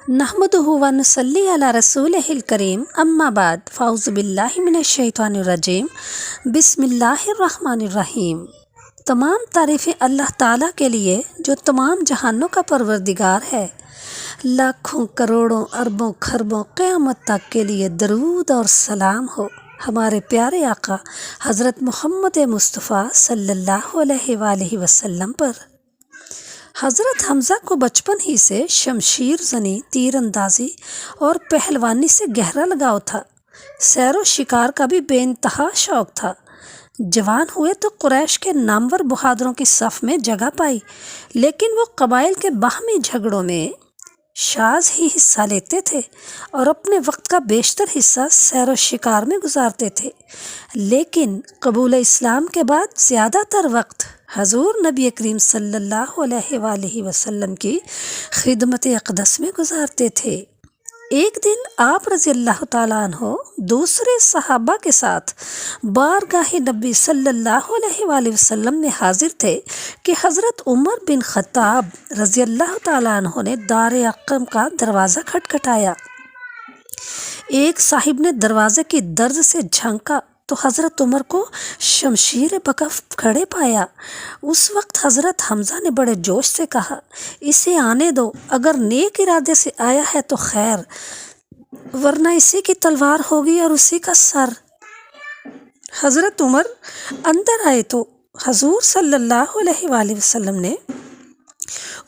नहमदुहु व नुसल्ली अला रसूलिहिल करीम अम्मा बाद फ़ाउज़ु बिल्लाहि मिनश शैतानिर रजीम बिस्मिल्लाहिर रहमानिर रहीम। तमाम तारीफ़ें अल्लाह ताला के लिए जो तमाम जहानों का परवरदिगार है। लाखों करोड़ों अरबों खरबों क़यामत तक के लिए दरूद और सलाम हो हमारे प्यारे आका हज़रत मोहम्मद मुस्तफ़ा सल्लल्लाहु अलैहि वसल्लम पर। हज़रत हमज़ा को बचपन ही से शमशीर ज़नी, तीरंदाजी और पहलवानी से गहरा लगाव था। सैर व शिकार का भी बेइंतहा शौक़ था। जवान हुए तो कुरैश के नामवर बहादुरों की सफ़ में जगह पाई, लेकिन वो कबाइल के बाहमी झगड़ों में शाज़ ही हिस्सा लेते थे और अपने वक्त का बेशतर हिस्सा सैर व शिकार में गुजारते थे। लेकिन कबूल इस्लाम के बाद ज़्यादातर वक्त हजूर नबी करीम सल्लल्लाहु अलैहि वसल्लम की खिदमत अक़दस में गुजारते थे। एक दिन आप रज़ी अल्लाह ताला अन्हो दूसरे सहाबा के साथ बारगाह नबी सल्लल्लाहु अलैहि वसल्लम में हाजिर थे कि हज़रत उमर बिन ख़त्ताब रज़ी अल्लाह ताला अन्हो ने दार अक़म का दरवाज़ा खटखटाया। एक साहिब ने दरवाजे की दर्ज से झांका तो हज़रत उमर को शमशीर बकफ खड़े पाया। उस वक्त हज़रत हमज़ा ने बड़े जोश से कहा, इसे आने दो, अगर नेक इरादे से आया है तो खैर, वरना इसी की तलवार होगी और उसी का सर। हज़रत उमर अंदर आए तो हजूर सल्लल्लाहु अलैहि वसल्लम ने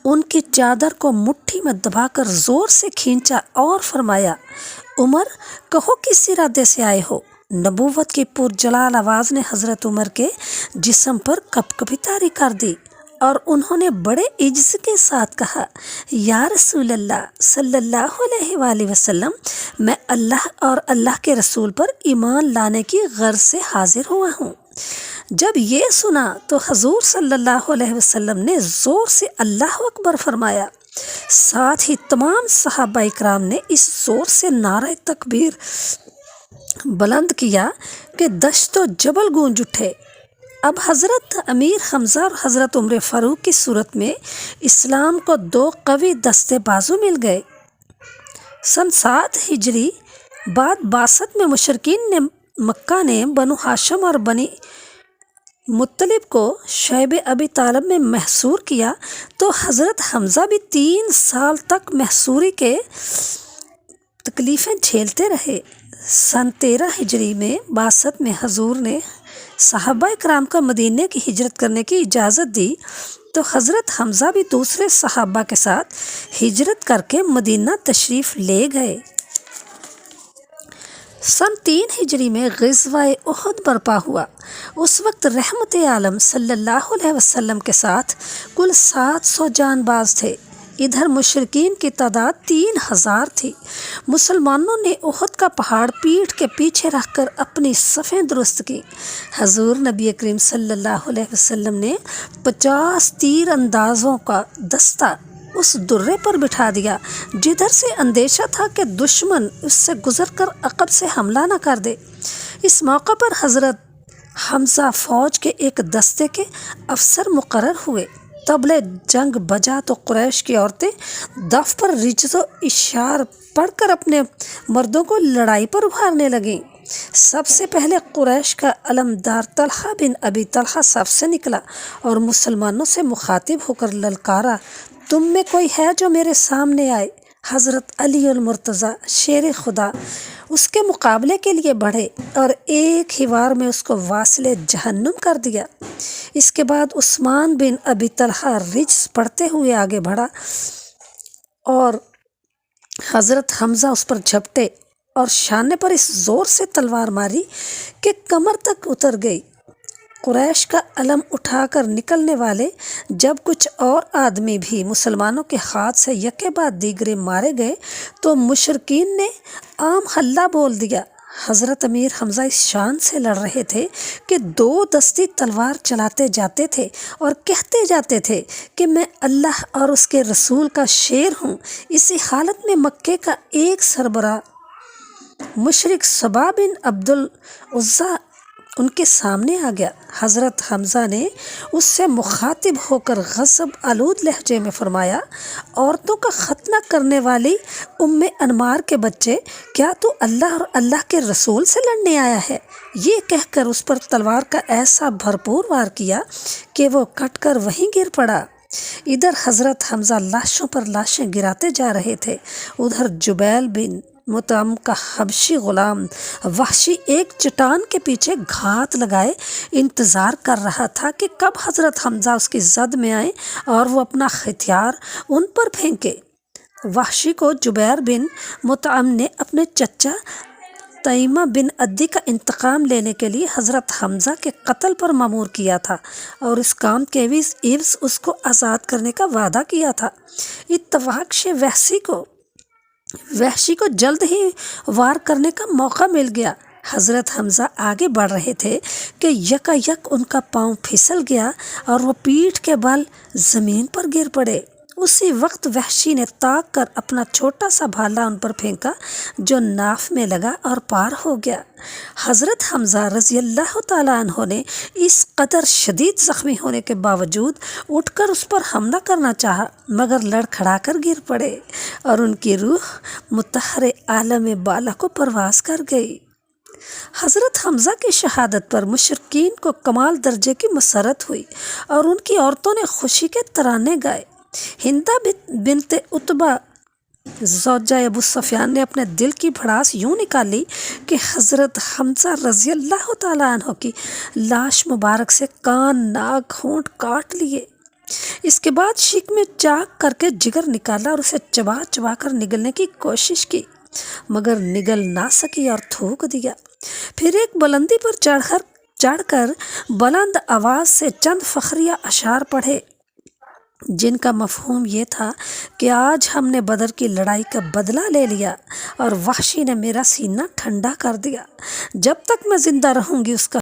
उनकी चादर को मुट्ठी में दबाकर ज़ोर से खींचा और फरमाया, उमर, कहो किस इरादे से आए हो। नबूवत की पुरजलाल आवाज़ ने हज़रत उमर के जिस्म पर कपकपी तारी कर दी और उन्होंने बड़े इज्ज़त के साथ कहा, या रसूल अल्लाह सल्लल्लाहु अलैहि वसल्लम, मैं अल्लाह और अल्लाह के रसूल पर ईमान लाने की गर्ज से हाजिर हुआ हूँ। जब ये सुना तो हजूर सल्लल्लाहु अलैहि वसल्लम ने ज़ोर से अल्लाह अकबर फरमाया। साथ ही तमाम सहाबा इकराम ने इस ज़ोर से नारा तकबीर बुलंद किया कि दश्त व जबल गूंज उठे। अब हज़रत अमीर हमज़ा और हज़रत उमर फ़ारूक की सूरत में इस्लाम को दो कवी दस्ते बाजू मिल गए। सन 7 हिजरी बाद 62 में मुशरिकीन ने मक्का ने बनु हाशिम और बनी मुत्तलिब को शैब अबी तालिब में महसूर किया तो हज़रत हमज़ा भी 3 साल तक महसूरी के तकलीफ़ें झेलते रहे। सन 13 हिजरी में 62 में हजूर ने सहाबा इकराम को मदीने की हिजरत करने की इजाज़त दी तो हज़रत हमज़ा भी दूसरे सहाबा के साथ हिजरत करके मदीना तशरीफ़ ले गए। सन 3 हिजरी में ग़ज़वा-ए उहद बर्पा हुआ। उस वक्त रहमत आलम सल्लल्लाहु अलैहि वसल्लम के साथ कुल 700 जानबाज थे। इधर मुशरिकीन की तादाद 3000 थी। मुसलमानों ने उहद का पहाड़ पीठ के पीछे रखकर अपनी सफ़ें दुरुस्त की। हजूर नबी करीम सल्लल्लाहु अलैहि वसल्लम ने 50 तीर अंदाज़ों का दस्ता उस दुर्रे पर बिठा दिया जिधर से अंदेशा था कि दुश्मन उससे गुजरकर अक़ब से हमला न कर दे। इस मौका पर हज़रत हमज़ा फ़ौज के एक दस्ते के अफसर मुकर्रर हुए। तबले जंग बजा तो कुरैश की औरतें दफ पर रिजो इशार पढ़कर अपने मर्दों को लड़ाई पर उभारने लगीं। सबसे पहले कुरैश का अलमदार तलहा बिन अबी तलहा सफ से निकला और मुसलमानों से मुखातिब होकर ललकारा, तुम में कोई है जो मेरे सामने आए। हज़रत अली उल मुर्तज़ा शेर खुदा उसके मुकाबले के लिए बढ़े और एक ही वार में उसको वासिले जहन्नुम कर दिया। इसके बाद उस्मान बिन अबी तलहा रिज्स पढ़ते हुए आगे बढ़ा और हज़रत हमज़ा उस पर झपटे और शाने पर इस ज़ोर से तलवार मारी कि कमर तक उतर गई। कुरैश का अलम उठाकर निकलने वाले जब कुछ और आदमी भी मुसलमानों के हाथ से यके बाद दीगरे मारे गए तो मुशरिकीन ने आम हल्ला बोल दिया। हज़रत अमीर हमज़ा इस शान से लड़ रहे थे कि 2 दस्ती तलवार चलाते जाते थे और कहते जाते थे कि मैं अल्लाह और उसके रसूल का शेर हूँ। इसी हालत में मक्के का एक सरबरा मुशरिक सबा बिन अब्दुल उज़्ज़ा ان کے سامنے آ گیا۔ حضرت حمزہ نے اس سے مخاطب ہو کر غضب آلود لہجے میں فرمایا، عورتوں کا ختنہ کرنے والی ام انمار کے بچے، کیا تو اللہ اور اللہ کے رسول سے لڑنے آیا ہے؟ یہ کہہ کر اس پر تلوار کا ایسا بھرپور وار کیا کہ وہ کٹ کر وہیں گر پڑا۔ ادھر حضرت حمزہ لاشوں پر لاشیں گراتے جا رہے تھے، ادھر جبیل بن مطعم کا حبشی غلام وحشی ایک چٹان کے پیچھے گھات لگائے انتظار کر رہا تھا کہ کب حضرت حمزہ اس کی زد میں آئے اور وہ اپنا ہتھیار ان پر پھینکے۔ وحشی کو جبیر بن مطعم نے اپنے چچا تیمہ بن عدی کا انتقام لینے کے لیے حضرت حمزہ کے قتل پر مأمور کیا تھا اور اس کام کے عوض اس کو آزاد کرنے کا وعدہ کیا تھا۔ اتفاق سے وحشی کو جلد ہی وار کرنے کا موقع مل گیا۔ حضرت حمزہ آگے بڑھ رہے تھے کہ یکایک ان کا پاؤں پھسل گیا اور وہ پیٹھ کے بل زمین پر گر پڑے۔ اسی وقت وحشی نے تاک کر اپنا چھوٹا سا بھالا ان پر پھینکا جو ناف میں لگا اور پار ہو گیا۔ حضرت حمزہ رضی اللہ تعالیٰ عنہ نے اس قدر شدید زخمی ہونے کے باوجود اٹھ کر اس پر حملہ کرنا چاہا، مگر لڑکھڑا کر گر پڑے اور ان کی روح مطہر عالم بالا کو پرواز کر گئی۔ حضرت حمزہ کی شہادت پر مشرکین کو کمال درجے کی مسرت ہوئی اور ان کی عورتوں نے خوشی کے ترانے گائے۔ ہندہ بنت عتبہ زوجہ ابو سفیان نے اپنے دل کی بھڑاس یوں نکالی کہ حضرت حمزہ رضی اللہ تعالیٰ عنہ کی لاش مبارک سے کان، ناک، ہونٹ کاٹ لیے۔ اس کے بعد شیک میں چاک کر کے جگر نکالا اور اسے چبا چبا کر نگلنے کی کوشش کی، مگر نگل نہ سکی اور تھوک دیا۔ پھر ایک بلندی پر چڑھ کر بلند آواز سے چند فخریہ اشعار پڑھے جن کا مفہوم یہ تھا کہ آج ہم نے بدر کی لڑائی کا بدلہ لے لیا اور وحشی نے میرا سینہ ٹھنڈا کر دیا۔ جب تک میں زندہ رہوں گی اس کا